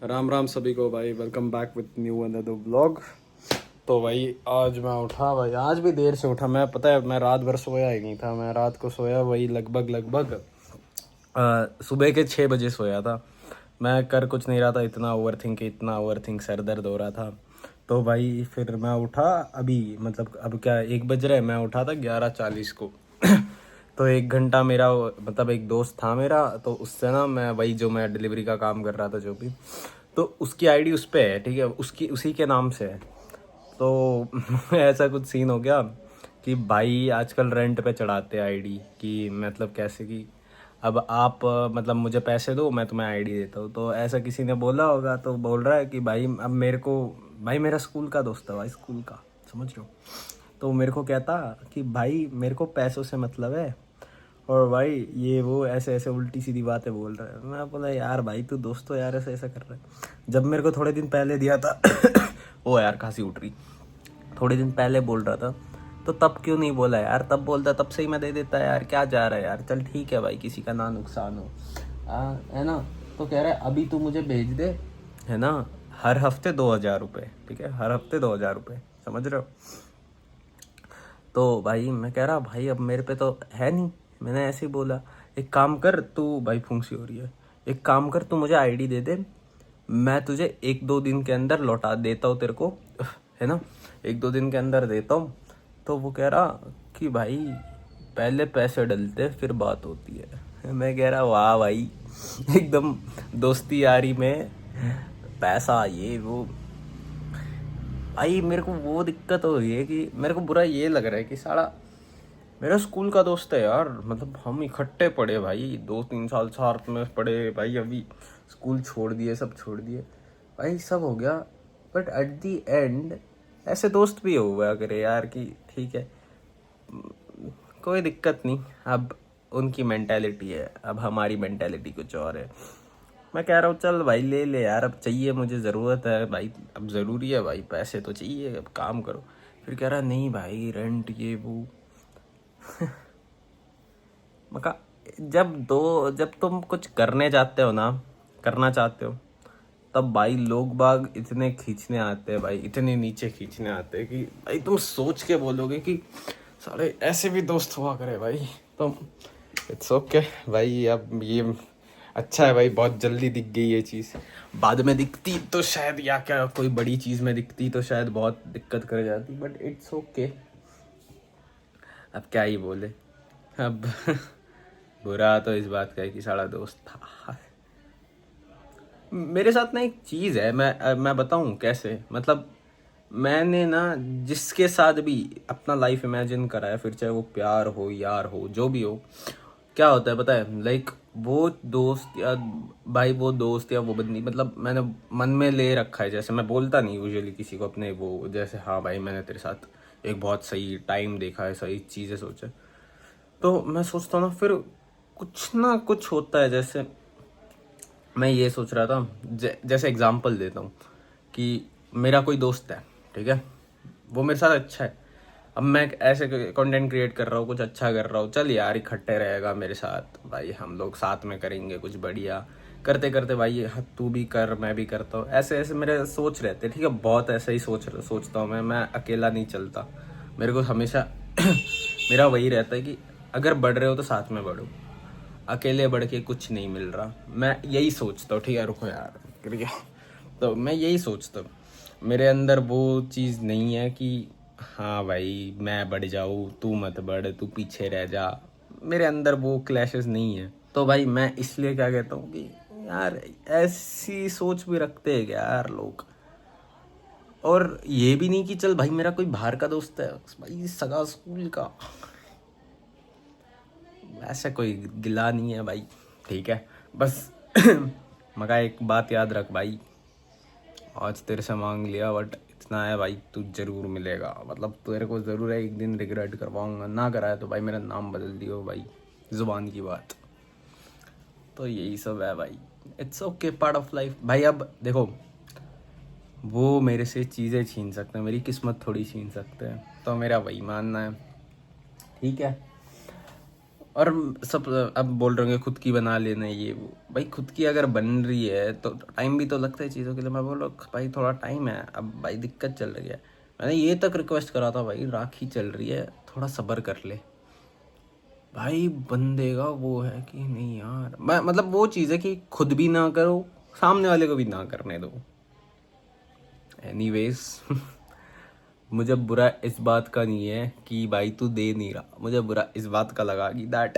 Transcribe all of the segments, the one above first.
राम राम सभी को भाई, welcome back with new another vlog. तो भाई आज मैं उठा भाई, आज भी देर से उठा। मैं पता है मैं रात भर सोया ही नहीं था। मैं रात को सोया वही लगभग सुबह के 6 बजे सोया था। मैं कर कुछ नहीं रहा था, इतना ओवर थिंक सर दर्द हो रहा था। तो भाई फिर मैं उठा अभी, मतलब अब क्या 1 बज रहा है, मैं उठा था 11:40 को। तो 1 घंटा मेरा, मतलब एक दोस्त था मेरा, तो उससे ना मैं वही जो मैं डिलीवरी का काम कर रहा था जो भी, तो उसकी आईडी उस पे है, ठीक है, उसकी उसी के नाम से है। तो ऐसा कुछ सीन हो गया कि भाई आजकल रेंट पे चढ़ाते हैं आईडी, कि मतलब कैसे कि अब आप मतलब मुझे पैसे दो, मैं तुम्हें आईडी देता हूँ। तो ऐसा किसी ने बोला होगा, तो बोल रहा है कि भाई अब मेरे को, भाई मेरा स्कूल का दोस्त है भाई, स्कूल का, समझ रहे हो। तो मेरे को कहता कि भाई मेरे को पैसों से मतलब है, और भाई ये वो ऐसे ऐसे उल्टी सीधी बातें बोल रहा है। मैं बोला यार भाई तू दोस्त हो यार, ऐसा ऐसा कर रहा है। जब मेरे को थोड़े दिन पहले दिया था ओ यार खांसी उठ रही, थोड़े दिन पहले बोल रहा था, तो तब क्यों नहीं बोला यार, तब बोलता, तब से ही मैं दे देता यार, क्या जा रहा है यार, चल ठीक है भाई, किसी का ना नुकसान हो, है ना। तो कह रहा है अभी तू मुझे भेज दे, है ना, हर हफ्ते 2,000 रुपये, ठीक है, हर हफ्ते 2,000 रुपये, समझ रहे हो। तो भाई मैं कह रहा भाई अब मेरे पे तो है नहीं, मैंने ऐसे ही बोला, एक काम कर तू, भाई फुंसी हो रही है, एक काम कर तू मुझे आईडी दे दे, मैं तुझे 1-2 दिन के अंदर लौटा देता हूँ तेरे को, है ना, 1-2 दिन के अंदर देता हूँ। तो वो कह रहा कि भाई पहले पैसे डलते फिर बात होती है। मैं कह रहा वाह भाई, एकदम दोस्ती यारी में पैसा ये वो। भाई मेरे को वो दिक्कत हो रही है कि मेरे को बुरा ये लग रहा है कि साला मेरा स्कूल का दोस्त है यार, मतलब हम इकट्ठे पढ़े भाई, 2-3 साल साथ में पढ़े भाई, अभी स्कूल छोड़ दिए, सब छोड़ दिए भाई, सब हो गया। बट एट दी एंड ऐसे दोस्त भी हो गया करे यार कि ठीक है, कोई दिक्कत नहीं। अब उनकी मेंटेलिटी है, अब हमारी मेंटेलिटी कुछ और है। मैं कह रहा हूँ चल भाई ले ले यार, अब चाहिए मुझे, ज़रूरत है भाई, अब ज़रूरी है भाई, पैसे तो चाहिए, अब काम करो। फिर कह रहा नहीं भाई रेंट ये वो। मका जब तुम कुछ करने जाते हो ना, करना चाहते हो, तब भाई लोग बाग इतने खींचने आते हैं भाई, इतने नीचे खींचने आते हैं कि भाई तुम सोच के बोलोगे कि सारे ऐसे भी दोस्त हुआ करे भाई। तो इट्स ओके भाई, अब ये अच्छा है भाई, बहुत जल्दी दिख गई ये चीज़। बाद में दिखती तो शायद, या क्या कोई बड़ी चीज़ में दिखती तो शायद बहुत दिक्कत कर जाती, बट इट्स ओके। अब क्या ही बोले। अब बुरा तो इस बात का है कि सारा दोस्त था। मेरे साथ ना एक चीज़ है, मैं बताऊं कैसे, मतलब मैंने ना जिसके साथ भी अपना लाइफ इमेजिन करा है, फिर चाहे वो प्यार हो यार हो जो भी हो, क्या होता है पता है, लाइक वो दोस्त या भाई, वो दोस्त या वो बंदी, मतलब मैंने मन में ले रखा है, जैसे मैं बोलता नहीं यूजुअली किसी को अपने वो, जैसे हाँ भाई मैंने तेरे साथ एक बहुत सही टाइम देखा है, सही चीज़ें सोचा, तो मैं सोचता हूँ ना, फिर कुछ ना कुछ होता है। जैसे मैं ये सोच रहा था, जैसे एग्जांपल देता हूँ कि मेरा कोई दोस्त है, ठीक है, वो मेरे साथ अच्छा है, अब मैं ऐसे कंटेंट क्रिएट कर रहा हूँ, कुछ अच्छा कर रहा हूँ, चल यार इकट्ठे रहेगा मेरे साथ भाई, हम लोग साथ में करेंगे कुछ बढ़िया, करते करते भाई हाँ, तू भी कर मैं भी करता हूँ, ऐसे ऐसे मेरे सोच रहते, ठीक है, बहुत ऐसे ही सोचता हूँ मैं अकेला नहीं चलता। मेरे को हमेशा मेरा वही रहता है कि अगर बढ़ रहे हो तो साथ में बढ़ो, अकेले बढ़ के कुछ नहीं मिल रहा, मैं यही सोचता हूँ। ठीक है रुको यार, गिर गया। तो मैं यही सोचता हूँ, मेरे अंदर वो चीज़ नहीं है कि हाँ भाई मैं बढ़ जाऊँ तू मत बढ़, तू पीछे रह जा, मेरे अंदर वो क्लैशेस नहीं है। तो भाई मैं इसलिए क्या कहता हूँ कि यार ऐसी सोच भी रखते हैं क्या यार लोग, और ये भी नहीं कि चल भाई मेरा कोई बाहर का दोस्त है भाई, सगा स्कूल का, ऐसा कोई गिला नहीं है भाई, ठीक है, बस मगर एक बात याद रख भाई, आज तेरे से मांग लिया बट इतना है भाई, तू जरूर मिलेगा, मतलब तेरे को ज़रूर है एक दिन रिग्रेट करवाऊंगा, ना कराया तो भाई मेरा नाम बदल दियो भाई, ज़ुबान की बात। तो यही सब है भाई, it's okay, part of life भाई। अब देखो वो मेरे से चीज़ें छीन सकते हैं, मेरी किस्मत थोड़ी छीन सकते हैं, तो मेरा वही मानना है, ठीक है। और सब अब बोल रहे होंगे खुद की बना लेना ये वो। भाई खुद की अगर बन रही है तो टाइम भी तो लगता है चीज़ों के लिए। मैं बोलो भाई थोड़ा टाइम है, अब भाई दिक्कत चल रही है। मैंने ये तक रिक्वेस्ट करा था भाई राखी चल रही है थोड़ा सब्र कर ले। भाई बंदे का वो है कि नहीं यार, मैं मतलब वो चीज़ है कि खुद भी ना करो, सामने वाले को भी ना करने दो। एनीवेज मुझे बुरा इस बात का नहीं है कि भाई तू दे नहीं रहा, मुझे बुरा इस बात का लगा कि दैट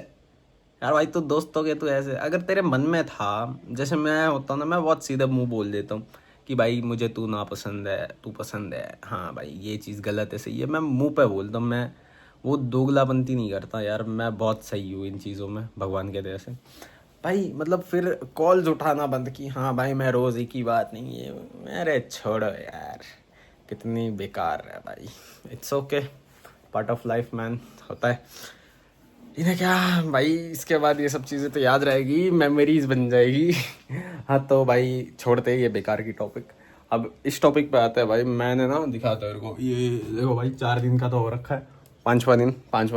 यार भाई तू दोस्त हो गया, तू ऐसे अगर तेरे मन में था, जैसे मैं होता हूँ ना, मैं बहुत सीधा मुंह बोल देता हूँ कि भाई मुझे तू ना पसंद है, तू पसंद है, हाँ भाई ये चीज़ गलत है सही है, मैं मुंह पे बोलता हूँ। मैं वो दोगलापंती नहीं करता यार, मैं बहुत सही हूँ इन चीज़ों में भगवान के दया से। भाई मतलब फिर कॉल्स उठाना बंद की, हाँ भाई मैं रोज़ एक ही बात नहीं है, मेरे छोड़ो यार कितनी बेकार है भाई। It's okay, part of life man, होता है। इन्हें क्या भाई, इसके बाद ये सब चीज़ें तो याद रहेगी, मेमोरीज बन जाएगी। हाँ तो भाई छोड़ते हैं ये बेकार की टॉपिक, अब इस टॉपिक पे आते हैं। भाई मैंने ना दिखाता है को, ये देखो भाई 4 दिन का तो हो रखा है, पाँचवा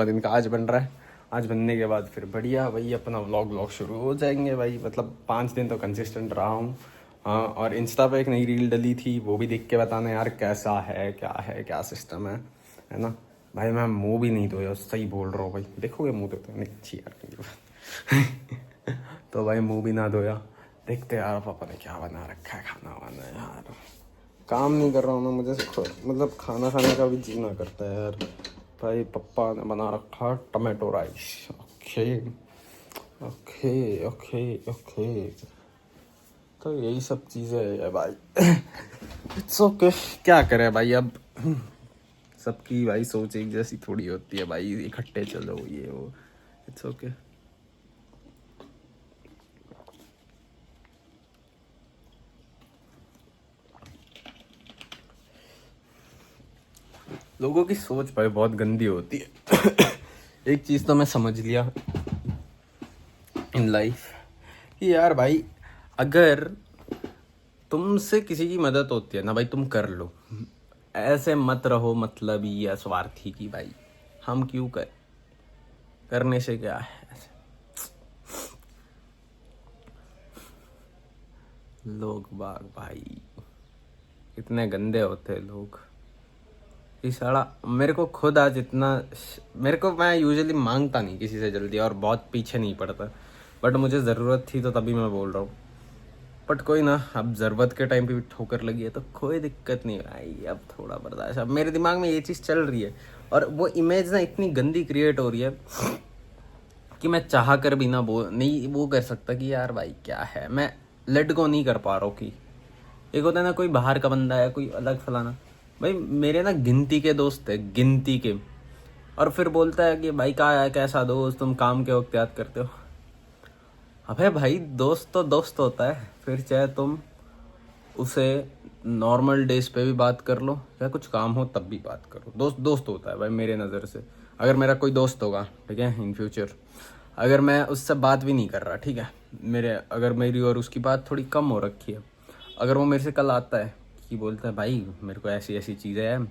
दिन का आज बन रहा है। आज बनने के बाद फिर बढ़िया भाई अपना व्लॉग शुरू हो जाएंगे भाई। मतलब 5 दिन तो कंसिस्टेंट रहा हूँ। हाँ, और इंस्टा पे एक नई रील डली थी, वो भी देख के बताना यार कैसा है क्या सिस्टम है ना। भाई मैं मुंह भी नहीं धोया, सही बोल रहा हूँ भाई, देखोगे मुंह धोते नहीं अच्छी यार। तो भाई मुंह भी ना धोया, देखते यार पापा ने क्या बना रखा है खाना वाना यार। काम नहीं कर रहा हूँ ना, मुझे मतलब खाना खाने का भी जी ना करता है यार। भाई पापा ने बना रखा tomato rice. Okay okay okay okay, तो यही सब चीज़ें है भाई। इट्स ओके, क्या करें भाई अब, सबकी भाई सोच एक जैसी थोड़ी होती है भाई, इकट्ठे चलो ये वो। It's okay. लोगों की सोच भाई बहुत गंदी होती है। एक चीज़ तो मैं समझ लिया इन लाइफ कि यार भाई अगर तुमसे किसी की मदद होती है ना भाई, तुम कर लो। ऐसे मत रहो मतलबी या स्वार्थी की भाई हम क्यों करने से क्या है। लोग बाग भाई इतने गंदे होते हैं लोग कि साला, मेरे को खुद आज इतना, मेरे को, मैं यूजुअली मांगता नहीं किसी से जल्दी और बहुत पीछे नहीं पड़ता, बट मुझे ज़रूरत थी तो तभी मैं बोल रहा हूँ। बट कोई ना, अब ज़रूरत के टाइम पे भी ठोकर लगी है तो कोई दिक्कत नहीं भाई, अब थोड़ा बर्दाश्त। अब मेरे दिमाग में ये चीज़ चल रही है और वो इमेज ना इतनी गंदी क्रिएट हो रही है कि मैं चाह कर भी ना नहीं वो कर सकता कि यार भाई क्या है, मैं लेट गो नहीं कर पा रहा हूँ। कि एक होता है ना कोई बाहर का बंदा है, कोई अलग फलाना, भाई मेरे ना गिनती के दोस्त है, गिनती के, और फिर बोलता है कि भाई क्या है, कैसा दोस्त, तुम काम के वक्त याद करते हो। अबे भाई दोस्त तो दोस्त होता है, फिर चाहे तुम उसे नॉर्मल डेज पे भी बात कर लो या कुछ काम हो तब भी बात करो, दोस्त दोस्त होता है भाई मेरे नज़र से। अगर मेरा कोई दोस्त होगा ठीक है इन फ्यूचर, अगर मैं उससे बात भी नहीं कर रहा ठीक है, अगर मेरी और उसकी बात थोड़ी कम हो रखी है, अगर वो मेरे से कल आता है कि बोलता है भाई मेरे को ऐसी ऐसी चीज़ें हैं,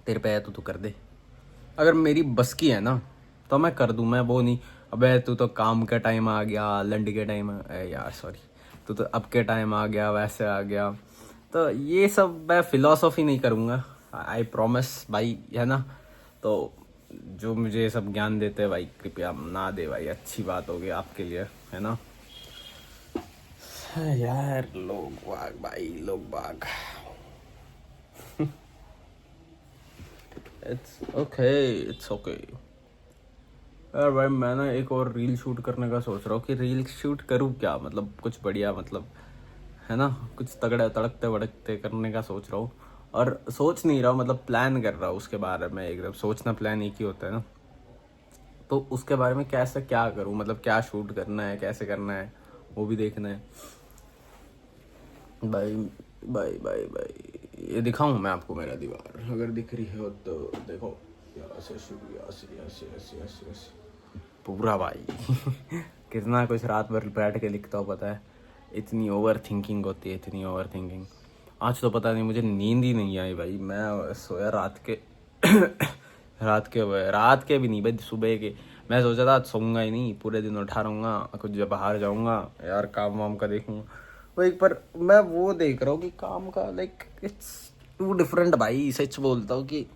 तेरे पे है तो तू कर दे, अगर मेरी बस की है ना तो मैं कर दूँ। मैं वो नहीं अबे तू तो काम का टाइम आ गया, लंड के टाइम यार सॉरी, तू तो अब के टाइम आ गया, वैसे आ गया, तो ये सब मैं फिलॉसफी नहीं करूँगा, आई प्रॉमिस भाई, है ना। तो जो मुझे ये सब ज्ञान देते हैं भाई कृपया ना दे भाई, अच्छी बात होगी आपके लिए, है ना। यार लोग बाग भाई, लोग बाग। It's okay, it's okay. यार भाई मैं ना एक और रील शूट करने का सोच रहा हूँ कि रील शूट करूँ क्या, मतलब कुछ बढ़िया, मतलब है ना, कुछ तगड़ा तड़कते भड़कते करने का सोच रहा हूँ। और सोच नहीं रहा हूँ, मतलब प्लान कर रहा हूँ उसके बारे में, एकदम सोचना प्लान एक ही होता है ना। तो उसके बारे में कैसे क्या करूँ, मतलब क्या शूट करना है, कैसे करना है, वो भी देखना है भाई। भाई ये दिखाऊँ मैं आपको मेरा दीवार, अगर दिख रही हो तो देखो, यहाँ से शुरू, यहाँ से पूरा भाई। कितना कुछ रात भर बैठ के लिखता हूँ पता है, इतनी ओवर थिंकिंग होती है, इतनी ओवर थिंकिंग। आज तो पता नहीं मुझे नींद ही नहीं आई भाई, मैं सोया रात के रात के भी नहीं भाई, सुबह के मैं सोचा था आज सोऊंगा ही नहीं, पूरे दिन उठा रहूँगा, कुछ जब बाहर जाऊँगा यार काम वाम का देखूँगा वही। पर मैं वो देख रहा हूँ कि काम का लाइक इट्स टू डिफरेंट भाई। सच बोलता हूँ कि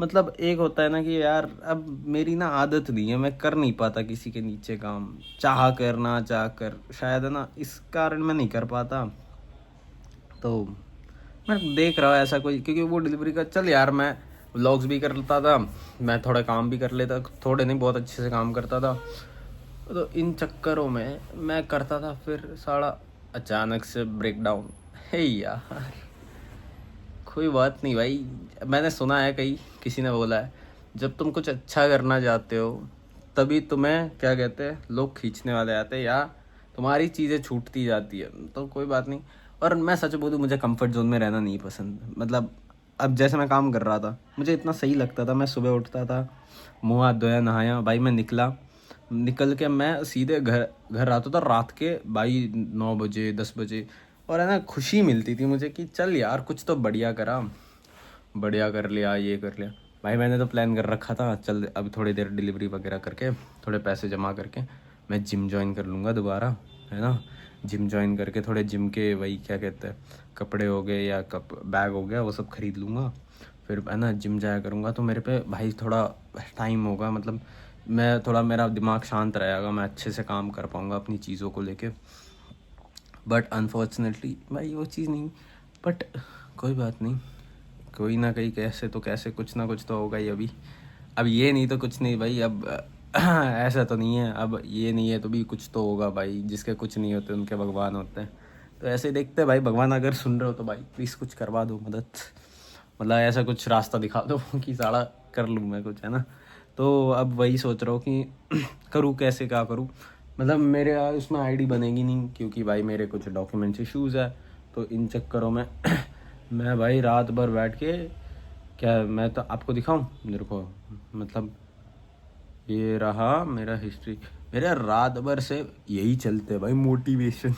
मतलब एक होता है ना कि यार अब मेरी ना आदत नहीं है, मैं कर नहीं पाता किसी के नीचे काम, चाह कर ना चाह कर शायद है ना, इस कारण मैं नहीं कर पाता। तो मैं देख रहा हूँ ऐसा कोई, क्योंकि वो डिलीवरी का चल यार मैं व्लॉग्स भी कर लेता था, मैं थोड़ा काम भी कर लेता, थोड़े नहीं बहुत अच्छे से काम करता था। तो इन चक्करों में मैं करता था, फिर साला अचानक से ब्रेक डाउन है यार। कोई बात नहीं भाई, मैंने सुना है कहीं किसी ने बोला है जब तुम कुछ अच्छा करना चाहते हो तभी तुम्हें क्या कहते हैं लोग खींचने वाले आते हैं या तुम्हारी चीज़ें छूटती जाती है। तो कोई बात नहीं। और मैं सच बोलूँ मुझे कंफर्ट जोन में रहना नहीं पसंद। मतलब अब जैसे मैं काम कर रहा था मुझे इतना सही लगता था, मैं सुबह उठता था, मुँह हाथ धोया, नहाया भाई, मैं निकल के मैं सीधे घर घर आता था रात के भाई 9 बजे 10 बजे। और है ना खुशी मिलती थी मुझे कि चल यार कुछ तो बढ़िया करा, बढ़िया कर लिया, ये कर लिया भाई। मैंने तो प्लान कर रखा था चल अब थोड़ी देर डिलीवरी वगैरह करके थोड़े पैसे जमा करके मैं जिम ज्वाइन कर लूँगा दोबारा, है ना। जिम ज्वाइन करके थोड़े जिम के वही क्या कहते हैं कपड़े हो गए या बैग हो गया वो सब खरीद लूँगा, फिर है ना जिम जाया करूँगा। तो मेरे पे भाई थोड़ा टाइम होगा, मतलब मैं थोड़ा मेरा दिमाग शांत रहेगा, मैं अच्छे से काम कर पाऊँगा अपनी चीज़ों को लेके। बट अनफॉर्चुनेटली भाई वो चीज़ नहीं। बट कोई बात नहीं, कोई ना कहीं कैसे तो कैसे कुछ ना कुछ तो होगा ही। अभी अब ये नहीं तो कुछ नहीं भाई, अब ऐसा तो नहीं है, अब ये नहीं है तो भी कुछ तो होगा भाई। जिसके कुछ नहीं होते उनके भगवान होते हैं। तो ऐसे ही देखते हैं भाई, भगवान अगर सुन रहे हो तो भाई प्लीज़ कुछ करवा दो मदद, मतलब ऐसा कुछ रास्ता दिखा दो कि साड़ा कर लूँ मैं कुछ, है ना। तो अब वही सोच रहा हूँ कि करूँ कैसे, क्या करूँ। मतलब मेरे उसमें आईडी बनेगी नहीं क्योंकि भाई मेरे कुछ डॉक्यूमेंट्स इश्यूज़ है। तो इन चक्करों में मैं भाई रात भर बैठ के क्या, मैं तो आपको दिखाऊं मेरे को, मतलब ये रहा मेरा हिस्ट्री, मेरा रात भर से यही चलते है भाई मोटिवेशन।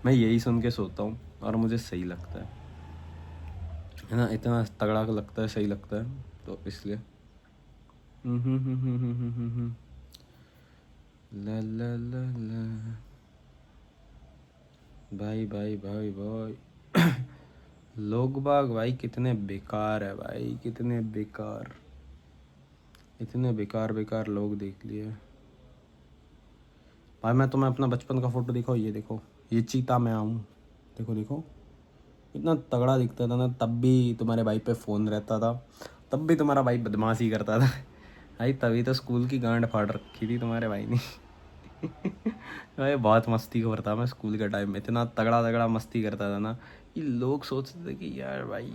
मैं यही सुन के सोता हूँ और मुझे सही लगता है ना, इतना तगड़ा लगता है, सही लगता है तो इसलिए। ला ला ला ला भाई भाई भाई भाई लोग बाग भाई कितने बेकार है भाई, कितने बेकार, इतने बेकार बेकार लोग देख लिए भाई। मैं तुम्हें अपना बचपन का फ़ोटो दिखाओ, ये देखो, ये चीता मैं आऊँ, देखो देखो इतना तगड़ा दिखता था ना, तब भी तुम्हारे भाई पे फ़ोन रहता था, तब भी तुम्हारा भाई बदमाशी करता था भाई, तभी तो स्कूल की गांड फाड़ रखी थी तुम्हारे भाई ने भाई बहुत मस्ती करता मैं स्कूल के टाइम में, इतना तगड़ा तगड़ा मस्ती करता था ना कि लोग सोचते थे कि यार भाई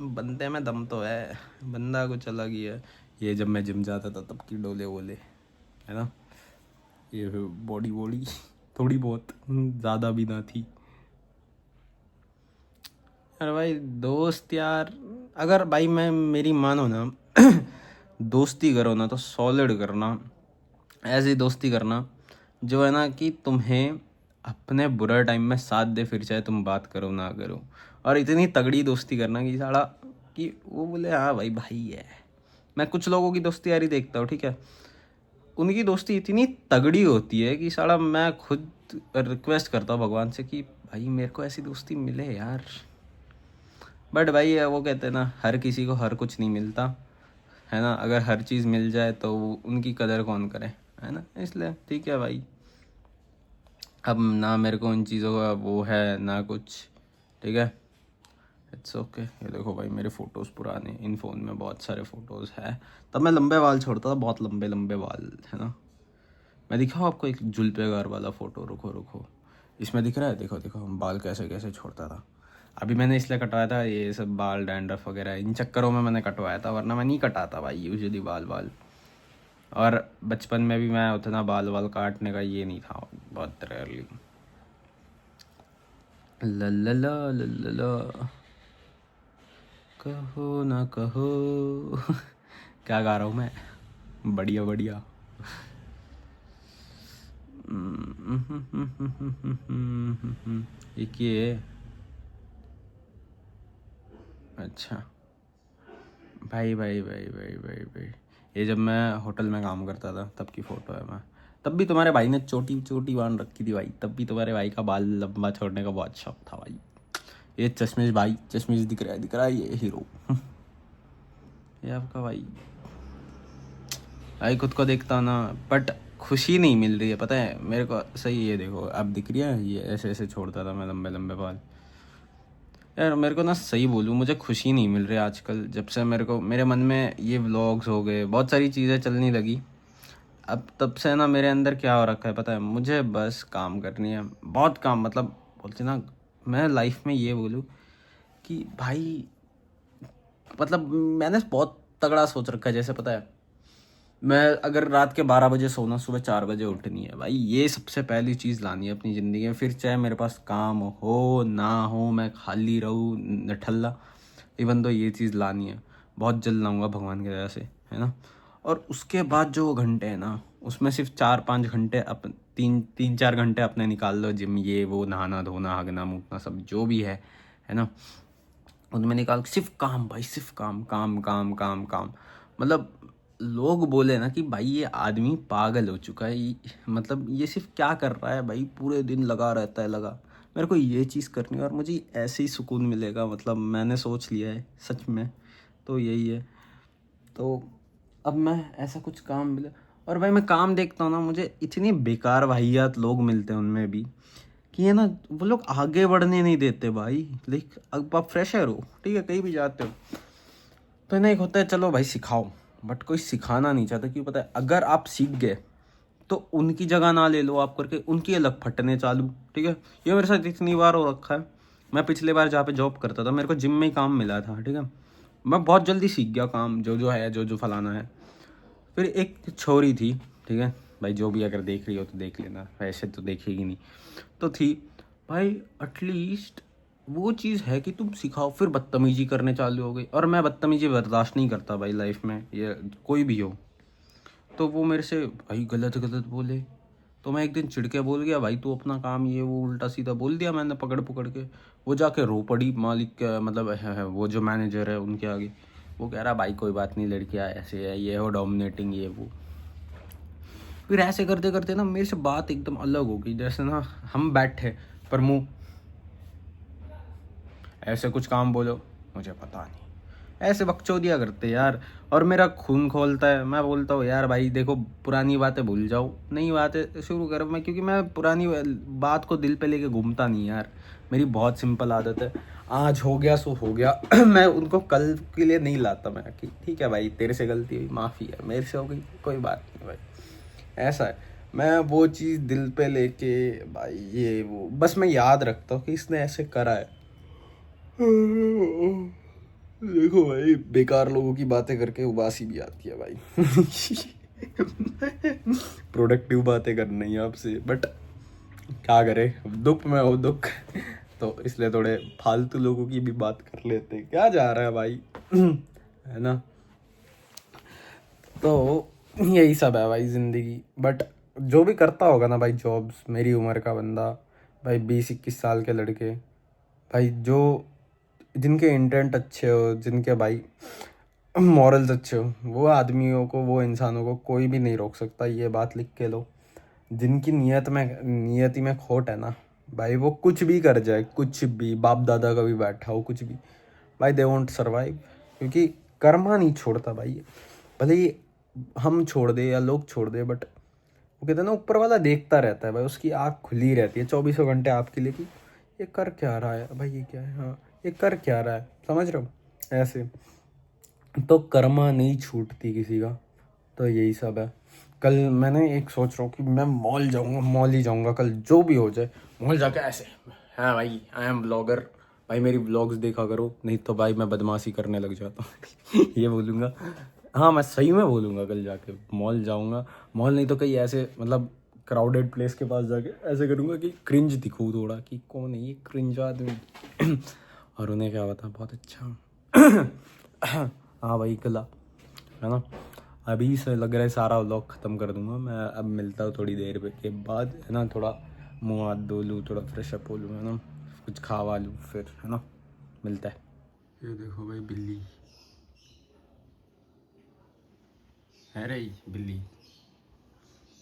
बंदे में दम तो है, बंदा कुछ अलग ही है। ये जब मैं जिम जाता था तब की डोले वोले, है ना, ये बॉडी वॉडी थोड़ी बहुत, ज़्यादा भी ना थी। अरे भाई दोस्त यार, अगर भाई मैं मेरी मानो ना दोस्ती करो ना तो सॉलिड करना, ऐसी दोस्ती करना जो है ना कि तुम्हें अपने बुरा टाइम में साथ दे, फिर चाहे तुम बात करो ना करो। और इतनी तगड़ी दोस्ती करना कि साला कि वो बोले हाँ भाई भाई है। मैं कुछ लोगों की दोस्ती यारी देखता हूँ, ठीक है, उनकी दोस्ती इतनी तगड़ी होती है कि साला मैं खुद रिक्वेस्ट करता हूँ भगवान से कि भाई मेरे को ऐसी दोस्ती मिले यार। बट भाई वो कहते हैं ना हर किसी को हर कुछ नहीं मिलता, है ना। अगर हर चीज़ मिल जाए तो उनकी कदर कौन करे, है ना। इसलिए ठीक है भाई, अब ना मेरे को उन चीज़ों का वो है ना कुछ, ठीक है, इट्स ओके। ये देखो भाई मेरे फ़ोटोज़ पुराने, इन फ़ोन में बहुत सारे फ़ोटोज़ है, तब मैं लंबे बाल छोड़ता था, बहुत लंबे लंबे बाल, है ना। मैं दिखाऊँ आपको एक जुल्पेगार वाला फ़ोटो, रुको रुको, इसमें दिख रहा है, देखो देखो हम बाल कैसे कैसे छोड़ता था। अभी मैंने इसलिए कटवाया था, ये सब बाल डैंड्रफ वगैरह इन चक्करों में मैंने कटवाया था, वरना मैं नहीं कटाता भाई यूजुअली बाल। और बचपन में भी मैं उतना बाल वाल काटने का ये नहीं था, बहुत रेयरली। ला कहो ना कहो क्या गा रहा हूँ मैं, बढ़िया बढ़िया। एक ये, अच्छा भाई भाई भाई भाई भाई भाई ये जब मैं होटल में काम करता था तब की फ़ोटो है। मैं तब भी तुम्हारे भाई ने चोटी चोटी बांध रखी थी भाई, तब भी तुम्हारे भाई का बाल लंबा छोड़ने का बहुत शौक था भाई। ये चश्मिश भाई, चश्मिश दिख रहा है ये हीरो। ये आपका भाई भाई खुद को देखता ना, बट खुशी नहीं मिल रही है पता है मेरे को। सही ये देखो अब दिख रही है, ये ऐसे ऐसे छोड़ता था मैं लंबे लंबे बाल। यार मेरे को ना सही बोलूँ, मुझे खुशी नहीं मिल रही आजकल, जब से मेरे को मेरे मन में ये व्लॉग्स हो गए, बहुत सारी चीज़ें चलने लगी। अब तब से ना मेरे अंदर क्या हो रखा है पता है, मुझे बस काम करनी है, बहुत काम, मतलब बोलते ना, मैं लाइफ में ये बोलूँ कि भाई मतलब मैंने बहुत तगड़ा सोच रखा है। जैसे पता है, मैं अगर रात के 12 बजे सोना, सुबह 4 बजे उठनी है भाई, ये सबसे पहली चीज़ लानी है अपनी ज़िंदगी में। फिर चाहे मेरे पास काम हो ना हो, मैं खाली रहूँ नठल्ला, इवन तो ये चीज़ लानी है। बहुत जल्द लाऊंगा भगवान की दया से, है ना। और उसके बाद जो घंटे हैं ना, उसमें सिर्फ 4-5 घंटे तीन तीन 4 घंटे अपने निकाल लो, जिम ये वो, नहाना धोना हगना मूतना सब जो भी है ना, उनमें निकाल सिर्फ काम भाई, सिर्फ काम काम काम काम काम। मतलब लोग बोले ना कि भाई ये आदमी पागल हो चुका है, मतलब ये सिर्फ क्या कर रहा है भाई, पूरे दिन लगा रहता है लगा। मेरे को ये चीज़ करनी है और मुझे ऐसे ही सुकून मिलेगा, मतलब मैंने सोच लिया है सच में। तो यही है। तो अब मैं ऐसा कुछ काम मिले, और भाई मैं काम देखता हूँ ना, मुझे इतनी बेकार वाहियात लोग मिलते हैं उनमें भी, कि है ना, वो लोग आगे बढ़ने नहीं देते भाई। लाइक अब आप फ्रेशर हो, ठीक है, कहीं भी जाते हो तो ना, एक होता है चलो भाई सिखाओ, बट कोई सिखाना नहीं चाहता। क्यों पता है, अगर आप सीख गए तो उनकी जगह ना ले लो आप करके, उनकी अलग फटने चालू, ठीक है। ये मेरे साथ इतनी बार हो रखा है। मैं पिछले बार जहाँ पे जॉब करता था, मेरे को जिम में ही काम मिला था, ठीक है। मैं बहुत जल्दी सीख गया काम, जो जो है, जो जो फलाना है। फिर एक छोरी थी, ठीक है भाई, जो भी अगर देख रही हो तो देख लेना, वैसे तो देखेगी नहीं, तो थी भाई। एटलीस्ट वो चीज़ है कि तुम सिखाओ, फिर बदतमीजी करने चालू हो गई। और मैं बदतमीजी बर्दाश्त नहीं करता भाई लाइफ में, ये कोई भी हो। तो वो मेरे से भाई गलत गलत बोले, तो मैं एक दिन चिढ़ के बोल गया, भाई तू अपना काम ये वो उल्टा सीधा बोल दिया मैंने पकड़ पकड़ के। वो जाके रो पड़ी मालिक का, मतलब है वो जो मैनेजर है उनके आगे। वो कह रहा भाई कोई बात नहीं, लड़कियाँ ऐसे है, ये हो डोमिनेटिंग ये वो। फिर ऐसे करते करते ना मेरे से बात एकदम अलग हो गई। जैसे ना हम बैठे, पर मुँह ऐसे कुछ काम बोलो, मुझे पता नहीं, ऐसे बकचोदिया करते यार। और मेरा खून खोलता है, मैं बोलता हूँ यार भाई देखो, पुरानी बातें भूल जाओ, नई बातें शुरू करो। मैं क्योंकि मैं पुरानी बात को दिल पे लेके घूमता नहीं यार, मेरी बहुत सिंपल आदत है। आज हो गया सो हो गया। मैं उनको कल के लिए नहीं लाता मैं, कि ठीक है भाई तेरे से गलती हुई, माफ़ी है, मेरे से हो गई, कोई बात नहीं भाई, ऐसा है। मैं वो चीज़ दिल पे लेके भाई ये वो, बस मैं याद रखता हूँ कि इसने ऐसे करा है। देखो भाई, बेकार लोगों की बातें करके उबासी भी आती है भाई। प्रोडक्टिव बातें करनी है आपसे, बट क्या करे, दुख में हो दुख, तो इसलिए थोड़े फालतू लोगों की भी बात कर लेते हैं। क्या जा रहा है भाई, है ना। तो यही सब है भाई ज़िंदगी। बट जो भी करता होगा ना भाई जॉब्स, मेरी उम्र का बंदा भाई, 20-21 साल के लड़के भाई, जो जिनके इंटेंट अच्छे हो, जिनके भाई मॉरल्स अच्छे हो, वो आदमियों को, वो इंसानों को कोई भी नहीं रोक सकता। ये बात लिख के लो। जिनकी नियति में खोट है ना भाई, वो कुछ भी कर जाए, कुछ भी, बाप दादा का भी बैठा हो कुछ भी, भाई दे वोंट सर्वाइव। क्योंकि कर्मा नहीं छोड़ता भाई। भले ही हम छोड़ दे या लोग छोड़ दे, बट वो कहते हैं ना, ऊपर वाला देखता रहता है भाई, उसकी आँख खुली रहती है 24 घंटे आपके लिए, कि ये कर क्या रहा है भाई, ये क्या है, हाँ ये कर क्या रहा है, समझ रहे हो ऐसे। तो कर्मा नहीं छूटती किसी का। तो यही सब है। कल मैंने एक सोच रहा हूँ कि मैं मॉल जाऊँगा, मॉल ही जाऊँगा कल, जो भी हो जाए, मॉल जाके ऐसे, हाँ भाई आई एम ब्लॉगर, भाई मेरी ब्लॉग्स देखा करो, नहीं तो भाई मैं बदमाशी करने लग जाता हूँ। ये बोलूँगा, हाँ मैं सही में बोलूँगा, कल जाके मॉल जाऊँगा। मॉल नहीं तो कहीं ऐसे, मतलब क्राउडेड प्लेस के पास जाके ऐसे करूँगा कि क्रिंज दिखूँ थोड़ा, कि कौन है ये क्रिंज आदमी। और उन्हें क्या बता, बहुत अच्छा। हाँ भाई गला, है ना। अभी से लग रहा है सारा व्लॉग ख़त्म कर दूंगा मैं। अब मिलता हूँ थोड़ी देर के बाद, है ना, थोड़ा मुँह हाथ धो लूँ, थोड़ा फ्रेश अप हो लूँ, है ना, कुछ खावा लूँ, फिर है ना मिलता है। ये देखो भाई बिल्ली, है रे बिल्ली,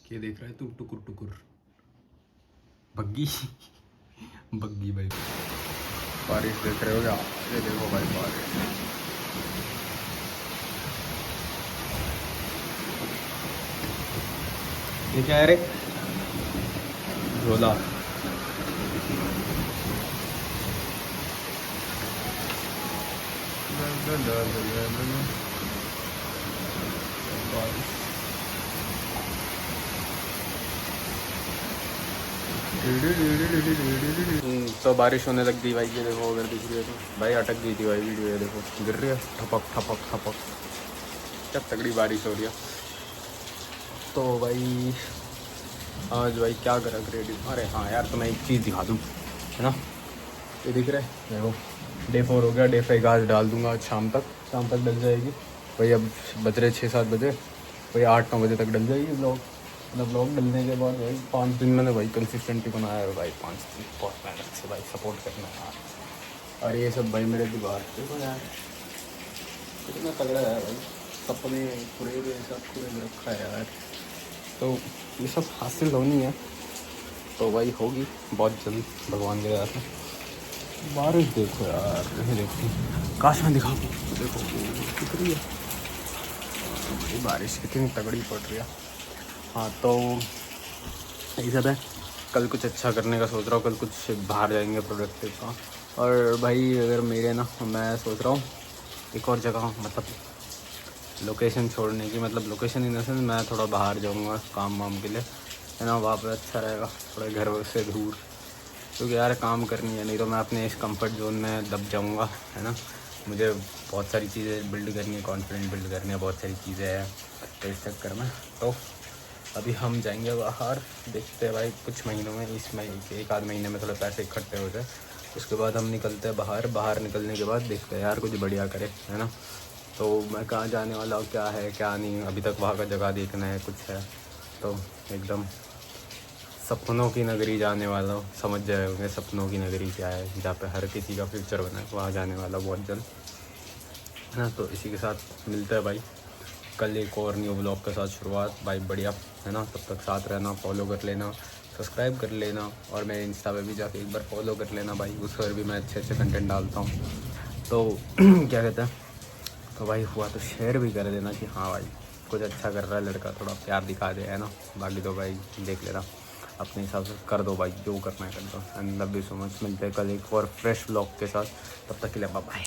क्या देख रहा है तू टुकुर टुकुर? बग्गी बग्गी भाई, बारिश देख रहे हो क्या? ये देखो भाई बारिश, ये क्या है रे? झोला। तो बारिश होने लग गई भाई, ये देखो अगर दिख रही है तो भाई, अटक गई थी भाई वीडियो, ये देखो गिर रही है ठपक ठपक ठपक, क्या तगड़ी बारिश हो रही है। तो भाई आज भाई क्या करा रेडी, अरे हाँ यार तो मैं एक चीज़ दिखा दूँ, है ना, ये दिख रहा है देखो, डे 4 हो गया, डे 5 घास डाल दूंगा आज शाम तक डल जाएगी भाई। अब बज रहे 6-7 बजे, भाई 8-9 बजे तक डल जाएगी ब्लॉग। मतलब ब्लॉग डलने के बाद भाई 5 दिन मैंने भाई कंसिस्टेंटली बनाया है भाई, 5 दिन बहुत मेहनत से भाई, सपोर्ट करना है यार। और ये सब भाई मेरे दिमाग देखो यार कितना तगड़ा है भाई, सपने पूरे सब पूरे रखा है यार। तो ये सब हासिल होनी है तो भाई होगी बहुत जल्द भगवान के दया से। बारिश देखो यार, ये देखो काश मैं दिखाऊँ, देखो दिख रही है ये बारिश कितनी तगड़ी पड़ रही है। हाँ तो यही सब है, कल कुछ अच्छा करने का सोच रहा हूँ, कल कुछ बाहर जाएंगे प्रोडक्टिव का। और भाई अगर मेरे ना, मैं सोच रहा हूँ एक और जगह, मतलब लोकेशन छोड़ने की, मतलब लोकेशन इन द सेंस मैं थोड़ा बाहर जाऊँगा काम वाम के लिए, है ना, वहाँ पर अच्छा रहेगा थोड़ा घर से दूर, क्योंकि यार काम करनी है, नहीं तो मैं अपने इस कंफर्ट जोन में दब जाऊँगा, है ना। मुझे बहुत सारी चीज़ें बिल्ड करनी है, कॉन्फिडेंस बिल्ड करनी है, बहुत सारी चीज़ें हैं तो इस चक्कर में। तो अभी हम जाएंगे बाहर, देखते हैं भाई कुछ महीनों में, इस महीने के 1-आध महीने में थोड़ा पैसे इकट्ठे हो जाए, उसके बाद हम निकलते हैं बाहर। बाहर निकलने के बाद देखते हैं यार कुछ बढ़िया करे, है ना। तो मैं कहाँ जाने वाला हूँ, क्या है क्या नहीं, अभी तक वहाँ का जगह देखना है, कुछ है तो एकदम सपनों की नगरी जाने वाला हूँ, समझ जाए होंगे सपनों की नगरी क्या है, जहाँ पे हर किसी का फ्यूचर बना है, वहाँ जाने वाला बहुत जल्द, है ना। तो इसी के साथ मिलते हैं भाई कल एक और न्यू ब्लॉग के साथ शुरुआत भाई, बढ़िया, है ना। तब तक साथ रहना, फॉलो कर लेना, सब्सक्राइब कर लेना, और मेरे इंस्टा पे भी जाके एक बार फॉलो कर लेना भाई, उस पर भी मैं अच्छे अच्छे कंटेंट डालता हूँ। तो क्या कहते हैं, तो भाई हुआ तो शेयर भी कर देना कि हाँ भाई कुछ अच्छा कर रहा है लड़का, थोड़ा प्यार दिखा दे, है ना। बाकी तो भाई देख लेना अपने हिसाब से, कर दो भाई जो करना है कर दो। And love you so much, मिलते हैं कल एक और फ्रेश ब्लॉग के साथ, तब तक के लिए बाय।